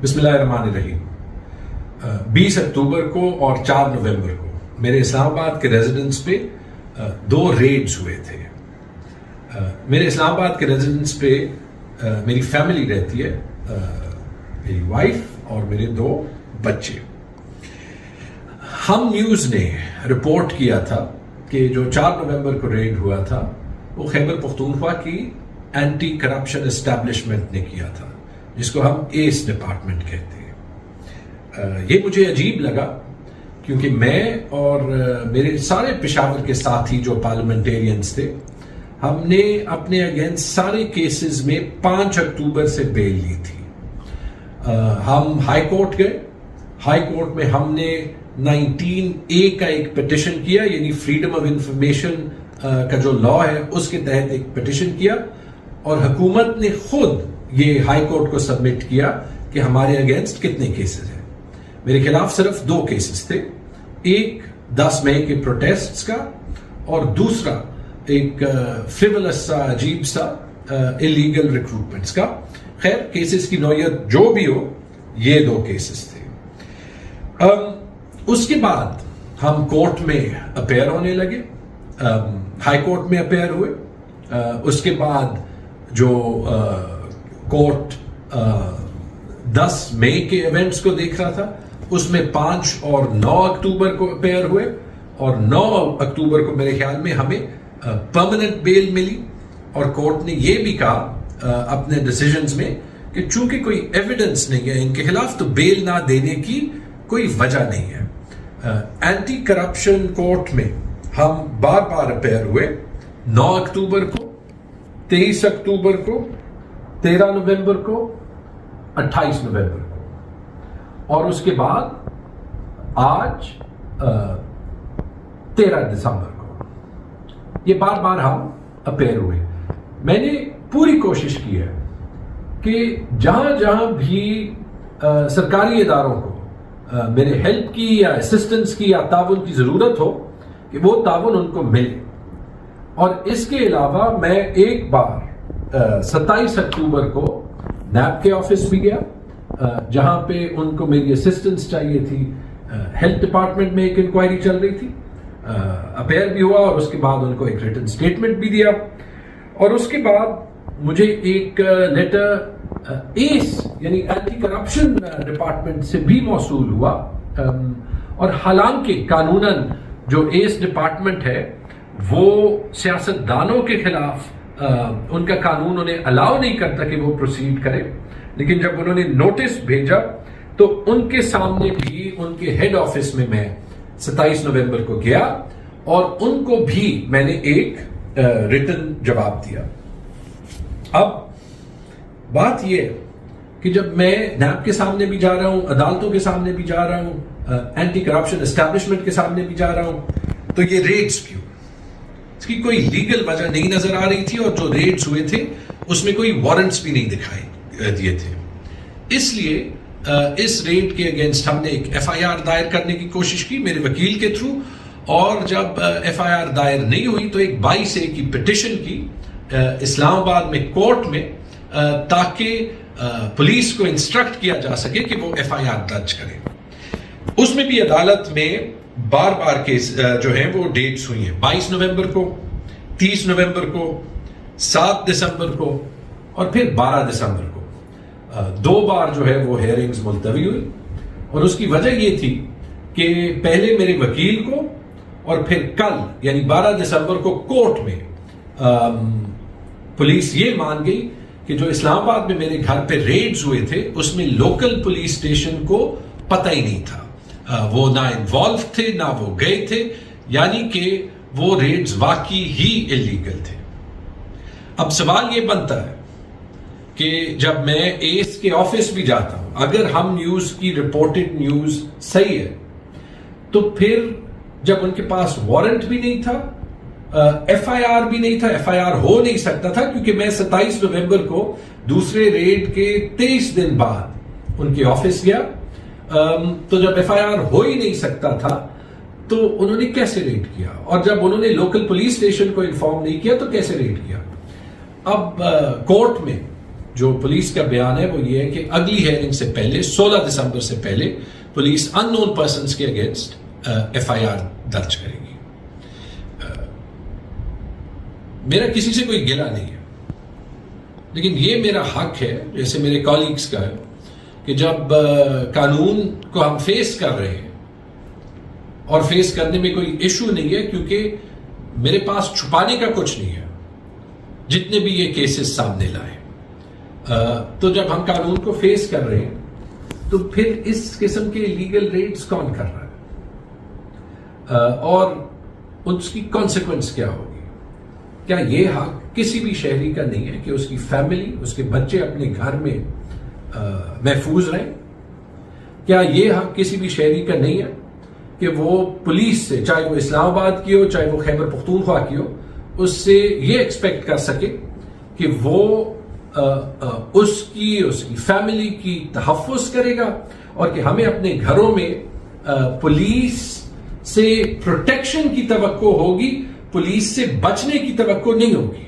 بسم اللہ الرحمن الرحیم. 20 اکتوبر کو اور 4 نومبر کو میرے اسلام آباد کے ریزیڈنس پہ 2 ریڈز ہوئے تھے. میرے اسلام آباد کے ریزیڈنس پہ میری فیملی رہتی ہے, میری وائف اور میرے 2 بچے. ہم نیوز نے رپورٹ کیا تھا کہ جو 4 نومبر کو ریڈ ہوا تھا وہ خیبر پختونخوا کی اینٹی کرپشن اسٹیبلشمنٹ نے کیا تھا, جس کو ہم ایس ڈپارٹمنٹ کہتے ہیں. یہ مجھے عجیب لگا کیونکہ میں اور میرے سارے پشاور کے ساتھی جو پارلیمنٹیرینز تھے, ہم نے اپنے اگینسٹ سارے کیسز میں 5 اکتوبر سے بیل لی تھی. ہم ہائی کورٹ گئے. ہائی کورٹ میں ہم نے 19A کا ایک پٹیشن کیا, یعنی فریڈم آف انفارمیشن کا جو لا ہے اس کے تحت ایک پٹیشن کیا, اور حکومت نے خود یہ ہائی کورٹ کو سبمٹ کیا کہ ہمارے اگینسٹ کتنے کیسز ہیں. میرے خلاف صرف 2 کیسز تھے, ایک 10 مئی کے پروٹیسٹس کا اور دوسرا ایک فریولس سا عجیب سا الیگل ریکروٹمنٹس کا. خیر, کیسز کی نوعیت جو بھی ہو, یہ 2 کیسز تھے. اس کے بعد ہم کورٹ میں اپیئر ہونے لگے, ہائی کورٹ میں اپیئر ہوئے. اس کے بعد جو کورٹ 10 مئی کے ایونٹس کو دیکھ رہا تھا, اس میں 5 اور 9 اکتوبر کو اپیئر ہوئے, اور 9 اکتوبر کو میرے خیال میں ہمیں پرماننٹ بیل ملی. اور کورٹ نے یہ بھی کہا اپنے ڈیسیژنز میں کہ چونکہ کوئی ایویڈنس نہیں ہے ان کے خلاف, تو بیل نہ دینے کی کوئی وجہ نہیں ہے. اینٹی کرپشن کورٹ میں ہم بار بار اپیئر ہوئے, 9 اکتوبر کو, 23 اکتوبر کو, 13 نومبر کو, 28 نومبر کو, اور اس کے بعد آج 13 دسمبر کو. یہ بار بار ہم اپیئر ہوئے. میں نے پوری کوشش کی ہے کہ جہاں جہاں بھی سرکاری اداروں کو میرے ہیلپ کی یا اسسٹنس کی یا تعاون کی ضرورت ہو کہ وہ تعاون ان کو ملے. اور اس کے علاوہ میں ایک بار 27 اکتوبر کو نیب کے آفس بھی گیا, جہاں پہ ان کو میری اسسٹنس چاہیے تھی. ہیلتھ ڈپارٹمنٹ میں ایک انکوائری چل رہی تھی, اپیئر بھی ہوا اور اس کے بعد ان کو ایک ریٹن اسٹیٹمنٹ بھی دیا. اور اس کے بعد مجھے ایک لیٹر ایس یعنی اینٹی کرپشن ڈپارٹمنٹ سے بھی موصول ہوا. اور حالانکہ قانوناً جو ایس ڈپارٹمنٹ ہے وہ سیاستدانوں کے خلاف ان کا قانون انہیں الاؤ نہیں کرتا کہ وہ پروسیڈ کرے, لیکن جب انہوں نے نوٹس بھیجا تو ان کے سامنے بھی ان کے ہیڈ آفس میں 27 نومبر کو گیا اور ان کو بھی میں نے ایک ریٹن جواب دیا. اب بات یہ کہ جب میں نیب کے سامنے بھی جا رہا ہوں, عدالتوں کے سامنے بھی جا رہا ہوں, اینٹی کرپشن اسٹیبلشمنٹ کے سامنے بھی جا رہا ہوں, تو یہ ریڈز کیوں؟ اس کی کوئی لیگل وجہ نہیں نظر آ رہی تھی, اور جو ریڈز ہوئے تھے اس میں کوئی وارنٹس بھی نہیں دکھائی دیے تھے. اس لیے اس ریڈ کے اگینسٹ ہم نے ایک FIR دائر کرنے کی کوشش کی میرے وکیل کے تھرو, اور جب FIR دائر نہیں ہوئی تو ایک 22A کی پٹیشن کی اسلام آباد میں کورٹ میں, تاکہ پولیس کو انسٹرکٹ کیا جا سکے کہ وہ FIR درج کرے. اس میں بھی عدالت میں بار بار کیس جو ہیں وہ ڈیٹس ہوئی ہیں, 22 نومبر کو, 30 نومبر کو, 7 دسمبر کو, اور پھر 12 دسمبر کو. 2 بار جو ہے وہ ہیئرنگز ملتوی ہوئی, اور اس کی وجہ یہ تھی کہ پہلے میرے وکیل کو اور پھر کل یعنی 12 دسمبر کو کورٹ میں پولیس یہ مان گئی کہ جو اسلام آباد میں میرے گھر پہ ریڈز ہوئے تھے اس میں لوکل پولیس اسٹیشن کو پتہ ہی نہیں تھا, وہ نہ انوالو تھے نہ وہ گئے تھے, یعنی کہ وہ ریڈز واقعی ہی الیگل تھے. اب سوال یہ بنتا ہے کہ جب میں ایس کے آفس بھی جاتا ہوں, اگر ہم نیوز کی رپورٹڈ نیوز صحیح ہے, تو پھر جب ان کے پاس وارنٹ بھی نہیں تھا, FIR بھی نہیں تھا, FIR ہو نہیں سکتا تھا کیونکہ میں 27 نومبر کو دوسرے ریڈ کے 23 دن بعد ان کے آفس گیا, تو جب FIR ہو ہی نہیں سکتا تھا تو انہوں نے کیسے ریڈ کیا, اور جب انہوں نے لوکل پولیس اسٹیشن کو انفارم نہیں کیا تو کیسے ریڈ کیا. اب کورٹ میں جو پولیس کا بیان ہے وہ یہ ہے کہ اگلی ہیئرنگ سے پہلے 16 دسمبر سے پہلے پولیس ان نون پرسنس کے اگینسٹ ایف آئی آر درج کرے گی. میرا کسی سے کوئی گلہ نہیں ہے، لیکن یہ میرا حق ہے جیسے میرے کالیگز کا ہے کہ جب قانون کو ہم فیس کر رہے ہیں، اور فیس کرنے میں کوئی ایشو نہیں ہے کیونکہ میرے پاس چھپانے کا کچھ نہیں ہے جتنے بھی یہ کیسز سامنے لائے، تو جب ہم قانون کو فیس کر رہے ہیں تو پھر اس قسم کے لیگل ریٹس کون کر رہا ہے اور اس کی کانسیکوینس کیا ہوگی؟ کیا یہ حق کسی بھی شہری کا نہیں ہے کہ اس کی فیملی، اس کے بچے اپنے گھر میں محفوظ رہیں؟ کیا یہ حق کسی بھی شہری کا نہیں ہے کہ وہ پولیس سے، چاہے وہ اسلام آباد کی ہو چاہے وہ خیبر پختونخوا کی ہو، اس سے یہ ایکسپیکٹ کر سکے کہ وہ اس کی فیملی کی تحفظ کرے گا، اور کہ ہمیں اپنے گھروں میں پولیس سے پروٹیکشن کی توقع ہوگی، پولیس سے بچنے کی توقع نہیں ہوگی؟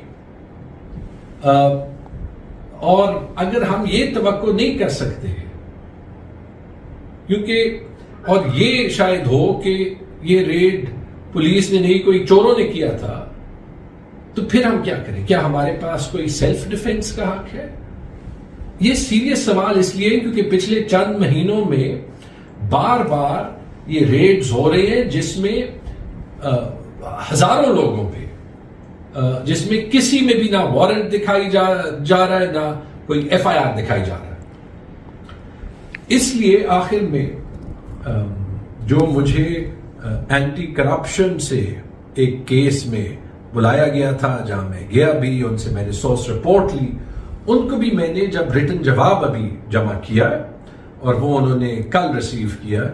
اور اگر ہم یہ توقع نہیں کر سکتے کیونکہ، اور یہ شاید ہو کہ یہ ریڈ پولیس نے نہیں، کوئی چوروں نے کیا تھا، تو پھر ہم کیا کریں؟ کیا ہمارے پاس کوئی سیلف ڈیفنس کا حق ہے؟ یہ سیریس سوال اس لیے کیونکہ پچھلے چند مہینوں میں بار بار یہ ریڈز ہو رہے ہیں جس میں ہزاروں لوگوں پہ، جس میں کسی میں بھی نہ وارنٹ دکھائی جا رہا ہے نہ کوئی ایف آئی آر دکھائی جا رہا ہے. اس لیے آخر میں جو مجھے اینٹی کرپشن سے ایک کیس میں بلایا گیا تھا، جہاں میں گیا بھی، ان سے میں نے سورس رپورٹ لی، ان کو بھی میں نے جب ریٹن جواب ابھی جمع کیا ہے اور وہ انہوں نے کل ریسیو کیا ہے،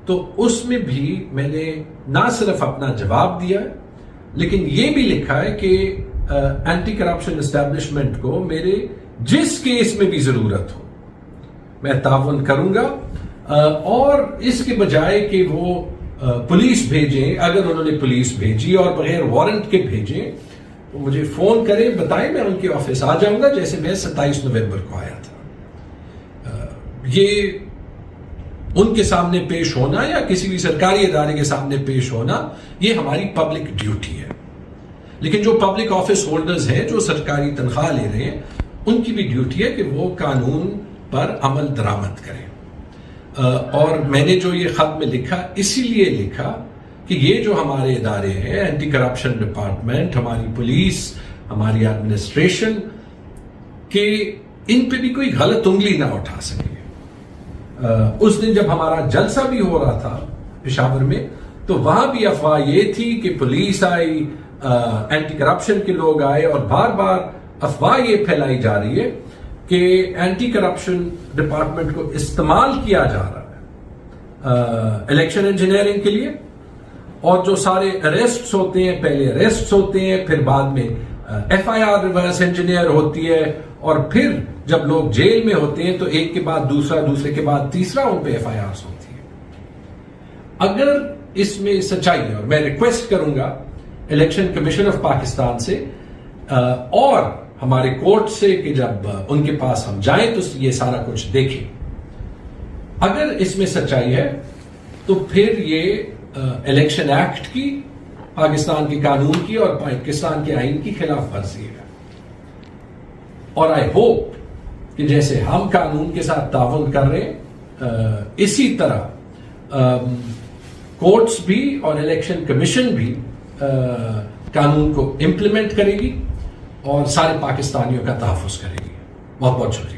تو اس میں بھی میں نے نہ صرف اپنا جواب دیا ہے لیکن یہ بھی لکھا ہے کہ اینٹی کرپشن اسٹیبلشمنٹ کو میرے جس کیس میں بھی ضرورت ہو میں تعاون کروں گا، اور اس کے بجائے کہ وہ پولیس بھیجیں، اگر انہوں نے پولیس بھیجی اور بغیر وارنٹ کے بھیجیں تو مجھے فون کریں، بتائیں، میں ان کے آفس آ جاؤں گا جیسے میں 27 نومبر کو آیا تھا. یہ ان کے سامنے پیش ہونا یا کسی بھی سرکاری ادارے کے سامنے پیش ہونا یہ ہماری پبلک ڈیوٹی ہے، لیکن جو پبلک آفس ہولڈرز ہیں جو سرکاری تنخواہ لے رہے ہیں ان کی بھی ڈیوٹی ہے کہ وہ قانون پر عمل درآمد کریں. اور میں نے جو یہ خط میں لکھا اسی لیے لکھا کہ یہ جو ہمارے ادارے ہیں، اینٹی کرپشن ڈپارٹمنٹ، ہماری پولیس، ہماری ایڈمنسٹریشن، کہ ان پہ بھی کوئی غلط انگلی نہ اٹھا سکے. اس دن جب ہمارا جلسہ بھی ہو رہا تھا پشاور میں تو وہاں بھی افواہ یہ تھی کہ پولیس آئی، اینٹی کرپشن کے لوگ آئے، اور بار بار افواہ یہ پھیلائی جا رہی ہے کہ اینٹی کرپشن ڈپارٹمنٹ کو استعمال کیا جا رہا ہے الیکشن انجینئرنگ کے لیے، اور جو سارے اریسٹس ہوتے ہیں، پہلے اریسٹس ہوتے ہیں، پھر بعد میں F I R reverse engineer ہوتی ہے، اور پھر جب لوگ جیل میں ہوتے ہیں تو ایک کے بعد دوسرا، دوسرے کے بعد تیسرا ان پہ ایف آئی آرز ہوتی ہے. اگر اس میں سچائی ہے، اور میں ریکویسٹ کروں گا الیکشن کمیشن آف پاکستان سے اور ہمارے کورٹ سے کہ جب ان کے پاس ہم جائیں تو یہ سارا کچھ دیکھیں، اگر اس میں سچائی ہے تو پھر یہ الیکشن ایکٹ کی، پاکستان کے قانون کی اور پاکستان کے آئین کی خلاف ورزی ہے. اور آئی ہوپ کہ جیسے ہم قانون کے ساتھ تعاون کر رہے ہیں اسی طرح کورٹس بھی اور الیکشن کمیشن بھی قانون کو امپلیمنٹ کرے گی اور سارے پاکستانیوں کا تحفظ کرے گی. بہت بہت شکریہ.